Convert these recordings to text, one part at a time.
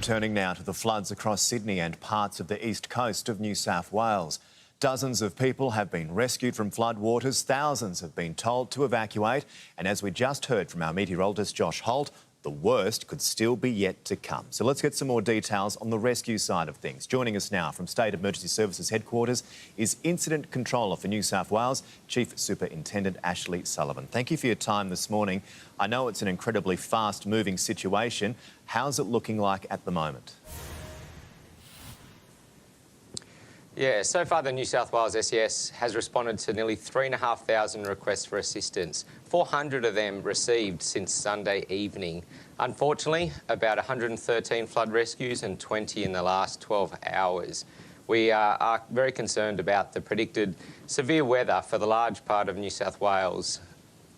Turning now to the floods across Sydney and parts of the east coast of New South Wales. Dozens of people have been rescued from floodwaters, thousands have been told to evacuate, and as we just heard from our meteorologist Josh Holt, the worst could still be yet to come. So let's get some more details on the rescue side of things. Joining us now from State Emergency Services Headquarters is Incident Controller for New South Wales, Chief Superintendent Ashley Sullivan. Thank you for your time this morning. I know it's an incredibly fast-moving situation. How's it looking like at the moment? Yeah, so far the New South Wales SES has responded to nearly 3,500 requests for assistance, 400 of them received since Sunday evening. Unfortunately, about 113 flood rescues and 20 in the last 12 hours. We are very concerned about the predicted severe weather for the large part of New South Wales,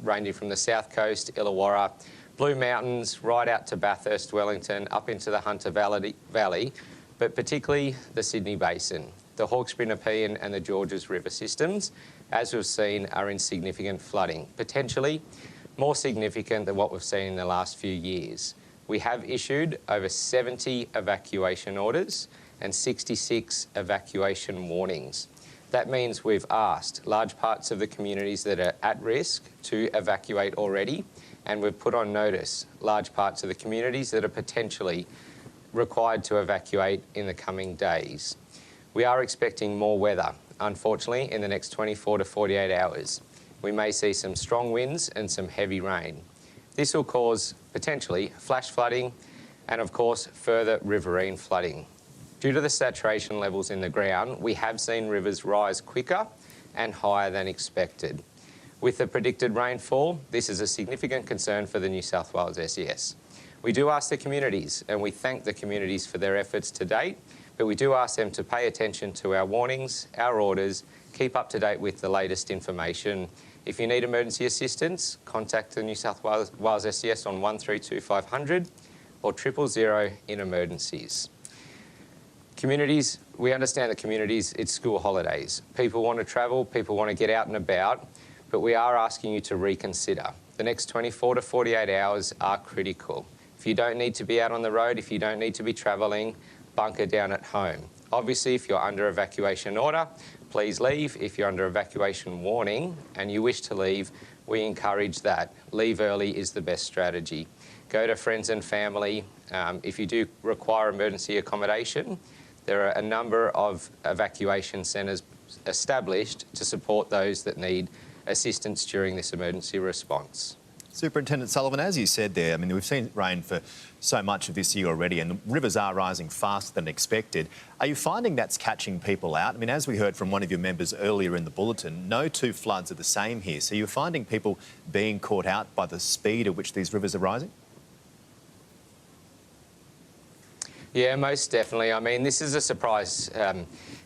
ranging from the south coast, Illawarra, Blue Mountains, right out to Bathurst, Wellington, up into the Hunter Valley, but particularly the Sydney Basin. The Hawkesbury Nepean and the Georges River systems, as we've seen, are in significant flooding, potentially more significant than what we've seen in the last few years. We have issued over 70 evacuation orders and 66 evacuation warnings. That means we've asked large parts of the communities that are at risk to evacuate already, and we've put on notice large parts of the communities that are potentially required to evacuate in the coming days. We are expecting more weather, unfortunately, in the next 24 to 48 hours. We may see some strong winds and some heavy rain. This will cause, potentially, flash flooding and, of course, further riverine flooding. Due to the saturation levels in the ground, we have seen rivers rise quicker and higher than expected. With the predicted rainfall, this is a significant concern for the New South Wales SES. We do ask the communities, and we thank the communities for their efforts to date, but we do ask them to pay attention to our warnings, our orders, keep up to date with the latest information. If you need emergency assistance, contact the New South Wales SES on 132 500 or 000 in emergencies. Communities, we understand the communities, it's school holidays. People want to travel, people want to get out and about, but we are asking you to reconsider. The next 24 to 48 hours are critical. If you don't need to be out on the road, if you don't need to be travelling, bunker down at home. Obviously, if you're under evacuation order, please leave. If you're under evacuation warning and you wish to leave, we encourage that. Leave early is the best strategy. Go to friends and family. If you do require emergency accommodation, there are a number of evacuation centres established to support those that need assistance during this emergency response. Superintendent Sullivan, as you said there, I mean, we've seen rain for so much of this year already and the rivers are rising faster than expected. Are you finding that's catching people out? I mean, as we heard from one of your members earlier in the bulletin, no two floods are the same here. So you're finding people being caught out by the speed at which these rivers are rising? Yeah, most definitely. I mean, this is a surprise.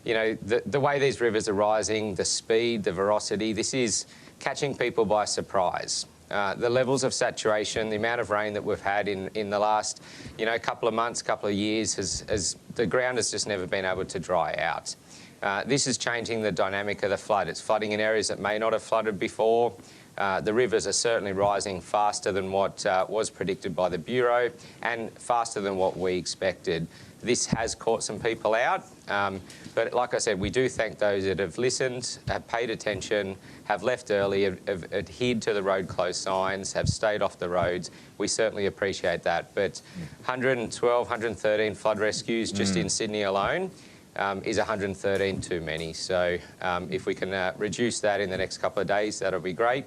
You know, the way these rivers are rising, the speed, the veracity, this is catching people by surprise. The levels of saturation, the amount of rain that we've had in the last, couple of months, couple of years, the ground has just never been able to dry out. This is changing the dynamic of the flood. It's flooding in areas that may not have flooded before. The rivers are certainly rising faster than what was predicted by the Bureau and faster than what we expected. This has caught some people out, but like I said, we do thank those that have listened, have paid attention, have left early, have adhered to the road closed signs, have stayed off the roads. We certainly appreciate that. But 112, 113 flood rescues just in Sydney alone is 113 too many. So if we can reduce that in the next couple of days, that'll be great.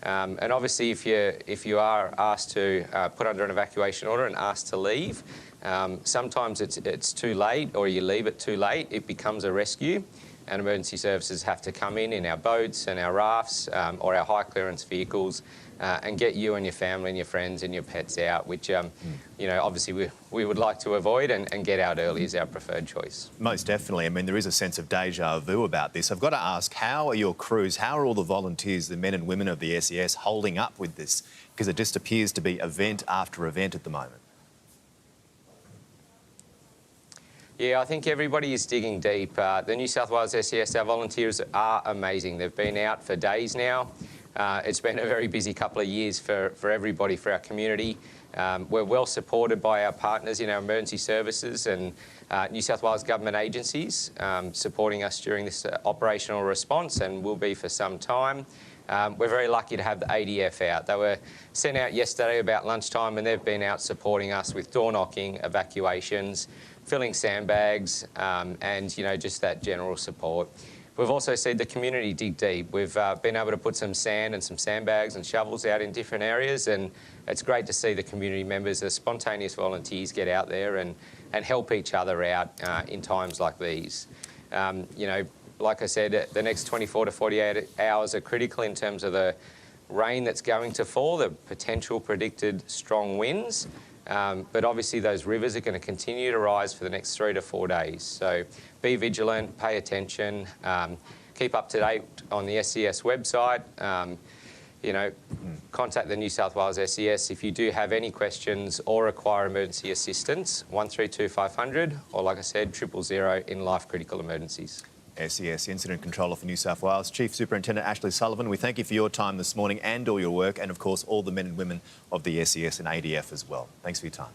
And obviously, if you are asked to put under an evacuation order and asked to leave, sometimes it's too late, or you leave it too late, it becomes a rescue, and emergency services have to come in our boats and our rafts or our high clearance vehicles and get you and your family and your friends and your pets out, which obviously we would like to avoid, and get out early is our preferred choice. Most definitely. I mean, there is a sense of deja vu about this. I've got to ask, how are your crews, how are all the volunteers, the men and women of the SES, holding up with this? Because it just appears to be event after event at the moment. Yeah, I think everybody is digging deep. The New South Wales SES, our volunteers are amazing. They've been out for days now. It's been a very busy couple of years for everybody, for our community. We're well supported by our partners in our emergency services and New South Wales government agencies supporting us during this operational response, and will be for some time. We're very lucky to have the ADF out. They were sent out yesterday about lunchtime, and they've been out supporting us with door knocking, evacuations, filling sandbags, and just that general support. We've also seen the community dig deep. We've been able to put some sand and some sandbags and shovels out in different areas, and it's great to see the community members, the spontaneous volunteers, get out there and help each other out in times like these. Like I said, the next 24 to 48 hours are critical in terms of the rain that's going to fall, the potential predicted strong winds. But obviously those rivers are going to continue to rise for the next 3 to 4 days. So be vigilant, pay attention, keep up to date on the SES website. Contact the New South Wales SES if you do have any questions or require emergency assistance, 132 500, or like I said, 000 in life critical emergencies. SES Incident Controller for New South Wales, Chief Superintendent Ashley Sullivan, we thank you for your time this morning and all your work, and of course all the men and women of the SES and ADF as well. Thanks for your time.